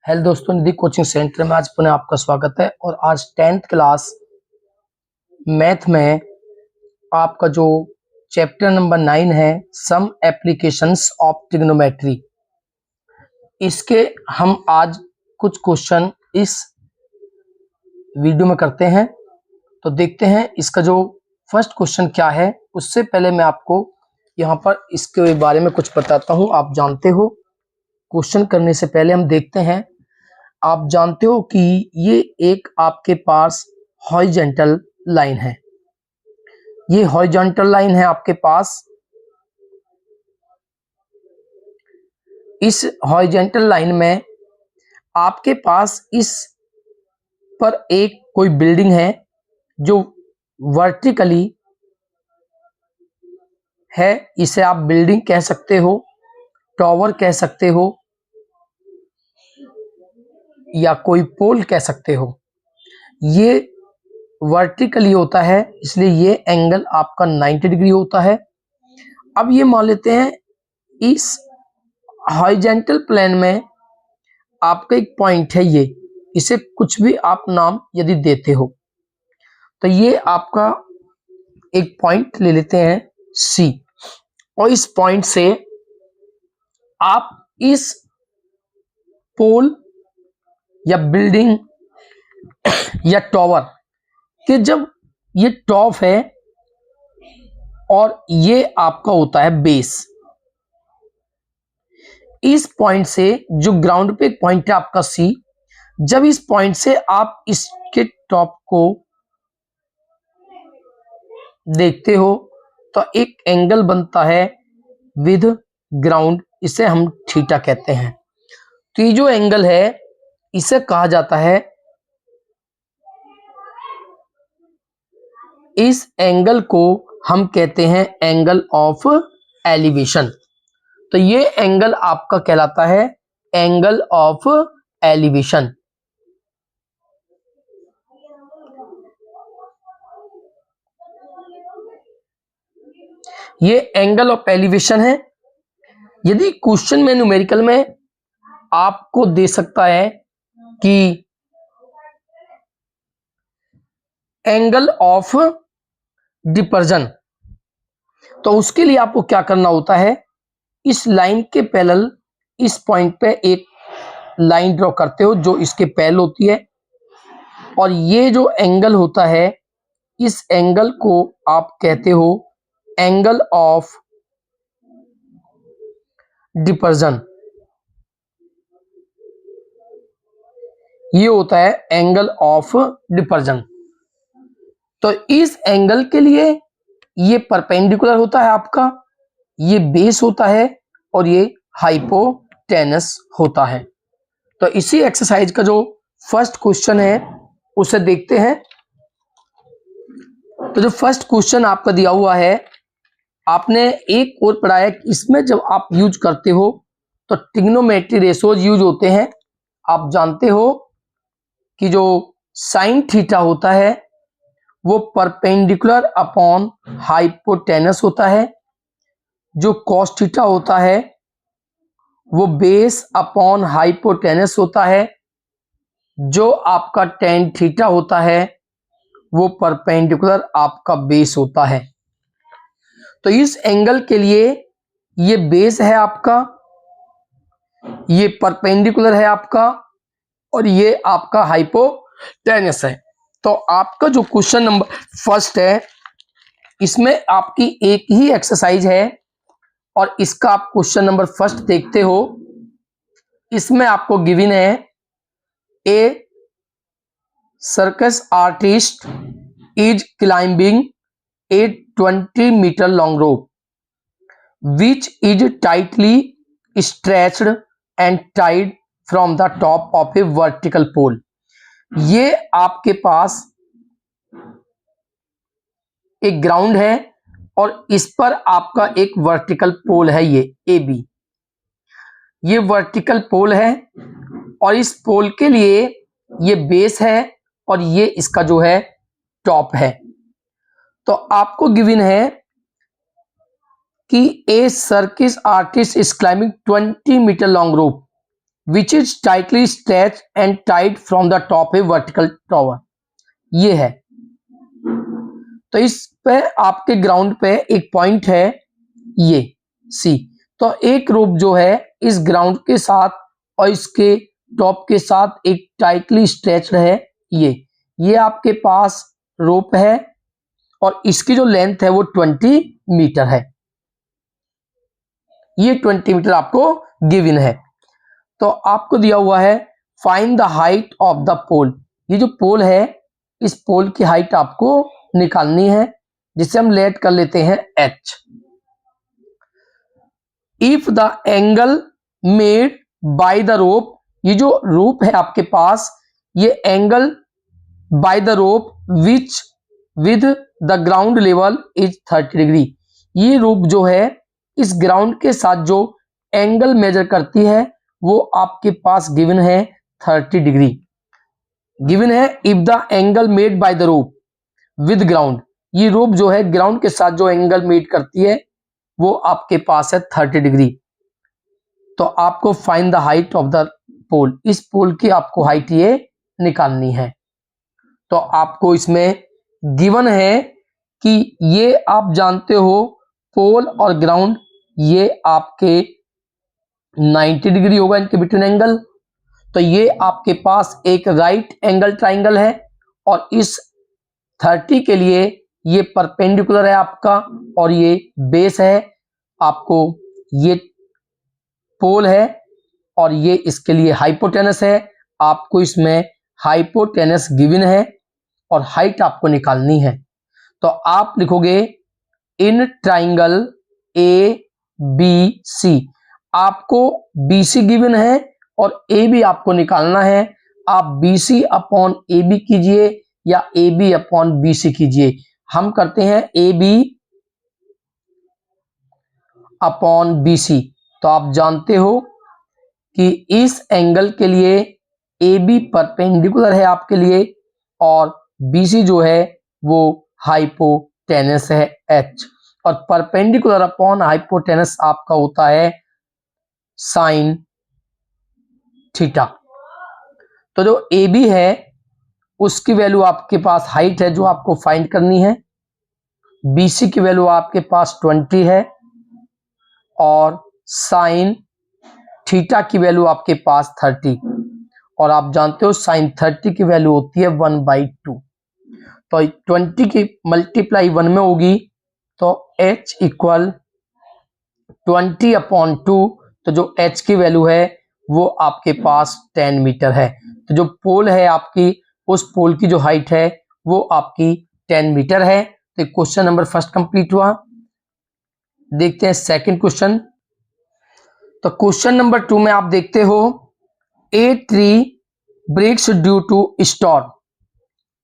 Hello दोस्तों, निधि coaching centre में आज पुनः आपका स्वागत है। और आज 10th क्लास मैथ में आपका जो चैप्टर नंबर 9 है, सम एप्लीकेशंस ऑफ ट्रिग्नोमेट्री, इसके हम आज कुछ क्वेश्चन इस वीडियो में करते हैं। तो देखते हैं इसका जो फर्स्ट क्वेश्चन क्या है। उससे पहले मैं आपको यहाँ पर इसके बारे में कुछ बताता हूँ। आप जानते हो, क्वेश्चन करने से पहले हम देखते हैं। आप जानते हो कि ये एक आपके पास हॉरिजॉन्टल लाइन है। ये हॉरिजॉन्टल लाइन है आपके पास। इस हॉरिजॉन्टल लाइन में आपके पास इस पर एक कोई बिल्डिंग है जो वर्टिकली है। इसे आप बिल्डिंग कह सकते हो, टावर कह सकते हो, या कोई पोल कह सकते हो। ये वर्टिकली होता है, इसलिए ये एंगल आपका 90 डिग्री होता है। अब ये मान लेते हैं इस हॉरिजॉन्टल प्लेन में आपका एक पॉइंट है, ये इसे कुछ भी आप नाम यदि देते हो, तो ये आपका एक पॉइंट ले लेते हैं सी। और इस पॉइंट से आप इस पोल या बिल्डिंग या टॉवर के जब ये टॉप है और ये आपका होता है बेस, इस पॉइंट से जो ग्राउंड पे एक पॉइंट है आपका सी, जब इस पॉइंट से आप इसके टॉप को देखते हो तो एक एंगल बनता है विद ग्राउंड, इसे हम थीटा कहते हैं। तो ये जो एंगल है इसे कहा जाता है, इस एंगल को हम कहते हैं एंगल ऑफ एलिवेशन। तो ये एंगल आपका कहलाता है एंगल ऑफ एलिवेशन। ये एंगल ऑफ एलिवेशन है। यदि क्वेश्चन में न्यूमेरिकल में आपको दे सकता है कि एंगल ऑफ डिपर्जन, तो उसके लिए आपको क्या करना होता है, इस लाइन के पैरेलल इस पॉइंट पे एक लाइन ड्रॉ करते हो जो इसके पैरेलल होती है, और ये जो एंगल होता है इस एंगल को आप कहते हो एंगल ऑफ डिपर्जन। ये होता है एंगल ऑफ डिपर्जन। तो इस एंगल के लिए ये परपेंडिकुलर होता है आपका, ये बेस होता है, और ये हाइपोटेनस होता है। तो इसी एक्सरसाइज का जो फर्स्ट क्वेश्चन है उसे देखते हैं। तो जो फर्स्ट क्वेश्चन आपका दिया हुआ है, आपने एक और पढ़ा है कि इसमें जब आप यूज करते हो तो ट्रिग्नोमेट्री रेशोज यूज होते हैं। आप जानते हो कि जो साइन थीटा होता है वो परपेंडिकुलर अपॉन हाइपोटेनस होता है, जो कॉस थीटा होता है वो बेस अपॉन हाइपोटेनस होता है, जो आपका टेन थीटा होता है वो परपेंडिकुलर आपका बेस होता है। तो इस एंगल के लिए ये बेस है आपका, ये परपेंडिकुलर है आपका, और ये आपका हाइपोटेनस है। तो आपका जो क्वेश्चन नंबर फर्स्ट है, इसमें आपकी एक ही एक्सरसाइज है, और इसका आप क्वेश्चन नंबर फर्स्ट देखते हो। इसमें आपको गिवन है a circus artist is climbing a 20 metre long rope which is tightly stretched and tied from the top of a vertical pole। ये आपके पास एक ग्राउंड है और इस पर आपका एक वर्टिकल पोल है, ये ए बी, ये वर्टिकल पोल है, और इस पोल के लिए ये बेस है और ये इसका जो है टॉप है। तो आपको गिवन है कि a circus artist is climbing 20 metre long rope which is tightly stretch and tight from the top a vertical tower. ये है, तो इस पे आपके ग्राउंड पे एक पॉइंट है ये सी। तो एक रोप जो है इस ग्राउंड के साथ और इसके टॉप के साथ एक टाइटली स्ट्रेच्ड है। ये आपके पास रोप है और इसकी जो लेंथ है वो 20 मीटर है। ये 20 मीटर आपको गिवन है। तो आपको दिया हुआ है find the height of the pole. ये जो पोल है इस पोल की हाइट आपको निकालनी है, जिसे हम लेट कर लेते हैं h। If the angle made by the rope, ये जो रोप है आपके पास, ये angle by the rope which with the ground level is 30 degree. ये रोप जो है इस ग्राउंड के साथ जो एंगल मेजर करती है वो आपके पास गिवन है 30 डिग्री। गिवन है if the angle made by the rope with ground, ये रोप जो है ग्राउंड के साथ जो एंगल मेड करती है वो आपके पास है 30 डिग्री। तो आपको find the height of the pole, इस पोल की आपको हाइट ये निकालनी है। तो आपको इसमें गिवन है कि ये आप जानते हो पोल और ग्राउंड ये आपके 90 डिग्री होगा इनके बिटवीन एंगल। तो ये आपके पास एक राइट एंगल ट्राइंगल है और इस 30 के लिए ये परपेंडिकुलर है आपका और ये बेस है। आपको ये पोल है और ये इसके लिए हाइपोटेनस है। आपको इसमें हाइपोटेनस गिवन है और हाइट आपको निकालनी है। तो आप लिखोगे in triangle A B C, आपको बी सी गिवन है और ए बी आपको निकालना है। आप B C upon A B कीजिए या A B upon B C कीजिए। हम करते हैं A B upon B C. तो आप जानते हो कि इस एंगल के लिए ए बी परपेंडिकुलर है आपके लिए और बी सी जो है वो हाइपोटेनस है एच, और परपेंडिकुलर अपॉन हाइपोटेनस आपका होता है साइन थीटा। तो जो ए बी है उसकी वैल्यू आपके पास हाइट है जो आपको फाइंड करनी है। बी सी की वैल्यू आपके पास 20 है और साइन थीटा की वैल्यू आपके पास 30, और आप जानते हो साइन 30 की वैल्यू होती है 1/2। तो 20 की मल्टीप्लाई 1 में होगी तो h इक्वल 20/2। तो जो h की वैल्यू है वो आपके पास 10 मीटर है। तो जो पोल है आपकी, उस पोल की जो हाइट है वो आपकी 10 मीटर है। तो क्वेश्चन नंबर फर्स्ट कंप्लीट हुआ। देखते हैं सेकंड क्वेश्चन। तो क्वेश्चन नंबर 2 में आप देखते हो a tree breaks due to storm.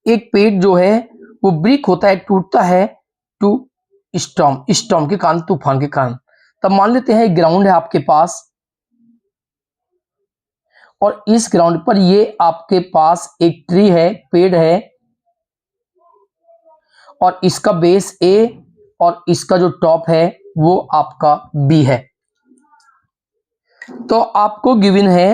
एक पेड़ जो है वो ब्रेक होता है, टूटता है टू स्टॉर्म के कारण, तूफान के कारण। तब मान लेते हैं ग्राउंड है आपके पास और इस ग्राउंड पर ये आपके पास एक ट्री है, पेड़ है, और इसका बेस ए और इसका जो टॉप है वो आपका बी है। तो आपको गिवन है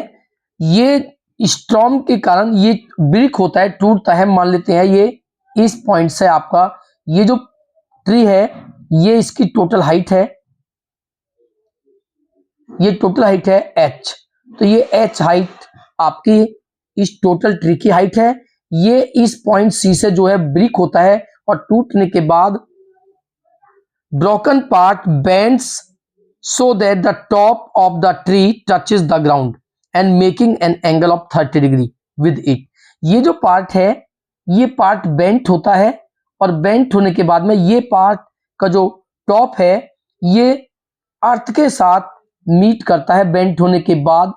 ये स्टॉर्म के कारण ये ब्रेक होता है, टूटता है। मान लेते हैं ये इस पॉइंट से आपका ये जो ट्री है ये इसकी टोटल हाइट है, ये टोटल हाइट है h। तो ये h हाइट आपकी इस टोटल ट्री की हाइट है। ये इस पॉइंट सी से जो है ब्रेक होता है और टूटने के बाद broken part bends so that the top of the tree touches the ground and making an angle of 30 degree with it। ये जो पार्ट है ये पार्ट बेंट होता है और बेंट होने के बाद में ये पार्ट का जो टॉप है ये अर्थ के साथ मीट करता है बेंट होने के बाद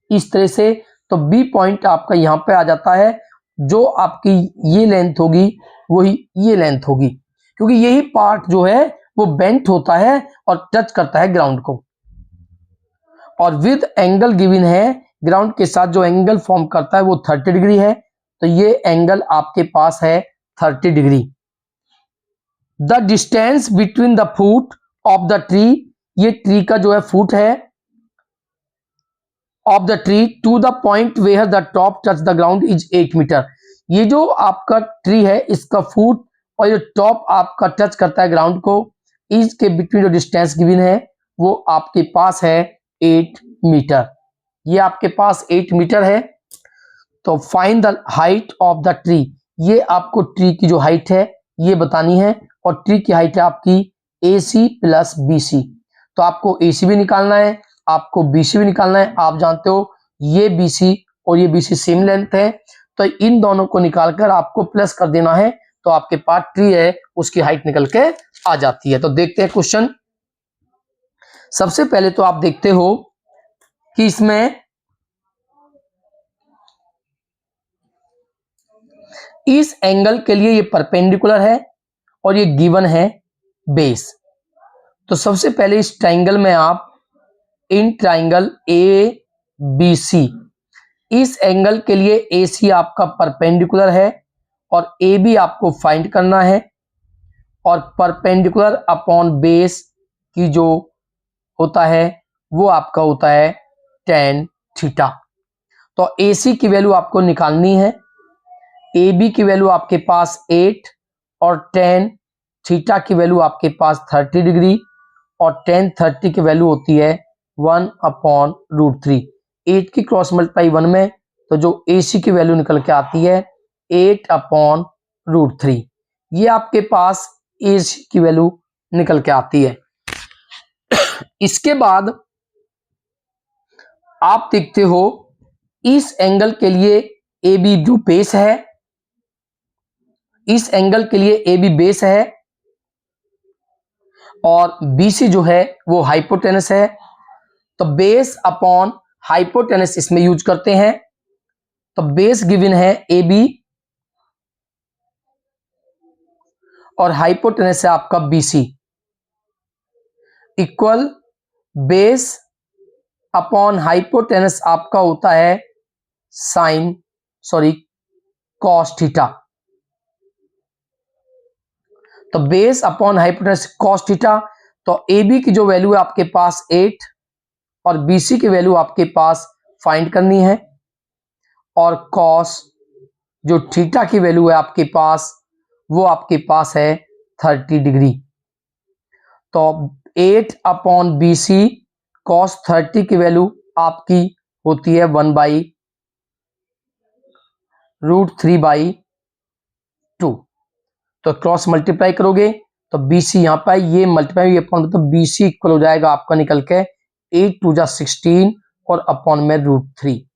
इस तरह से। तो बी पॉइंट आपका यहाँ पे आ जाता है, जो आपकी ये लेंथ होगी वही ये लेंथ होगी, क्योंकि यही पार्ट जो है वो बेंट होता है और टच करता है ग्राउंड को। और विद एंगल गिवन है, ग्राउंड के साथ जो एंगल फॉर्म करता है वो 30 डिग्री है। तो ये एंगल आपके पास है 30 डिग्री। The distance between the foot of the tree, ये ट्री का जो है फुट है of the tree to the point where the top touch the ground is 8 metre. ये जो आपका ट्री है इसका फुट और ये टॉप आपका टच करता है ग्राउंड को, इज के बिटवीन जो डिस्टेंस गिवन है वो आपके पास है 8 मीटर। ये आपके पास 8 मीटर है। तो find the height of the tree, ये आपको ट्री की जो हाइट है ये बतानी है, और ट्री की हाइट है आपकी AC प्लस BC। तो आपको AC भी निकालना है, आपको BC भी निकालना है। आप जानते हो ये BC और ये BC सेम लेंथ है, तो इन दोनों को निकालकर आपको प्लस कर देना है, तो आपके पास ट्री है उसकी हाइट निकल के आ जाती है। तो देखते हैं क्वेश्चन। सबसे पहले तो आप देखते हो कि इसमें इस एंगल के लिए ये परपेंडिकुलर है और ये गिवन है बेस। तो सबसे पहले इस ट्राइंगल में आप इन ट्राइंगल ABC, इस एंगल के लिए AC आपका परपेंडिकुलर है और AB आपको फाइंड करना है, और परपेंडिकुलर अपॉन बेस की जो होता है वो आपका होता है tan थीटा। तो AC की वैल्यू आपको निकालनी है, AB की वैल्यू आपके पास 8 और tan थीटा की वैल्यू आपके पास 30 डिग्री, और tan 30 की वैल्यू होती है 1/√3। 8 की क्रॉस मल्टीप्लाई 1 में, तो जो AC की वैल्यू निकल के आती है 8/√3। ये आपके पास AC की वैल्यू निकल के आती है। इसके बाद आप देखते हो इस एंगल के लिए AB जो बेस है, इस एंगल के लिए AB बेस है और BC जो है वो हाइपोटेनस है। तो बेस अपॉन हाइपोटेनस इसमें यूज करते हैं। तो बेस गिवन है AB और हाइपोटेनस है आपका BC, equal base upon hypotenuse आपका होता है कॉस थीटा। तो base upon hypotenuse cos theta. तो AB की जो वैल्यू है आपके पास 8 और BC की वैल्यू आपके पास फाइंड करनी है, और कॉस जो थीटा की वैल्यू है आपके पास वो आपके पास है 30 डिग्री। तो 8/BC कॉस 30 की वैल्यू आपकी होती है 1/√3/2। तो क्रॉस मल्टीप्लाई करोगे तो BC यहां पर ये मल्टीप्लाई अपॉन, तो BC इक्वल हो जाएगा आपका निकल के 8 2 16 और अपॉन में √3।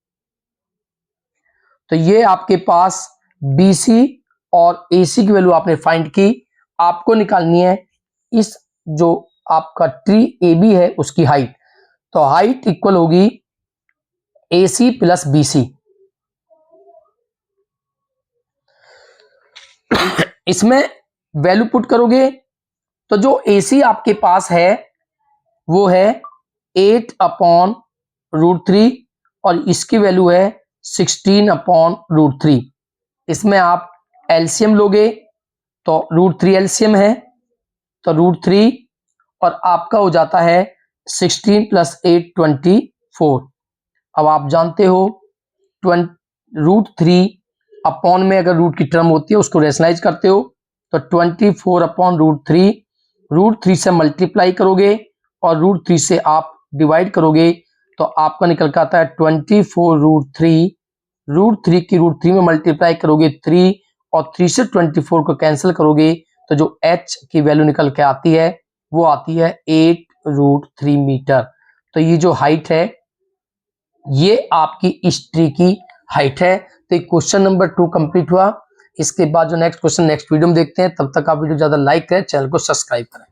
तो ये आपके पास BC और AC की वैल्यू आपने फाइंड की। आपको निकालनी है इस जो आपका ट्री AB है उसकी हाइट। तो हाइट इक्वल होगी AC प्लस BC। इसमें वैल्यू पुट करोगे तो जो AC आपके पास है वो है 8/√3 और इसकी वैल्यू है 16/√3। इसमें आप एलसीएम लोगे तो √3 एलसीएम है, तो √3 और आपका हो जाता है 16 + 8 24। अब आप जानते हो √3 अपॉन में अगर रूट की टर्म होती है उसको रेशनलाइज करते हो, तो 24/√3 √3 से मल्टीप्लाई करोगे और √3 से आप डिवाइड करोगे तो आपका निकल के आता है 24√3। √3 की √3 में मल्टीप्लाई करोगे 3 और 3 से 24 को कैंसिल करोगे तो जो h की वैल्यू निकल के आती है वो आती है 8√3 मीटर। तो ये जो हाइट है ये आपकी इस ट्री की हाइट है। तो क्वेश्चन नंबर 2 कंप्लीट हुआ। इसके बाद जो नेक्स्ट क्वेश्चन नेक्स्ट वीडियो में देखते हैं। तब तक आप वीडियो ज्यादा लाइक करें, चैनल को सब्सक्राइब करें।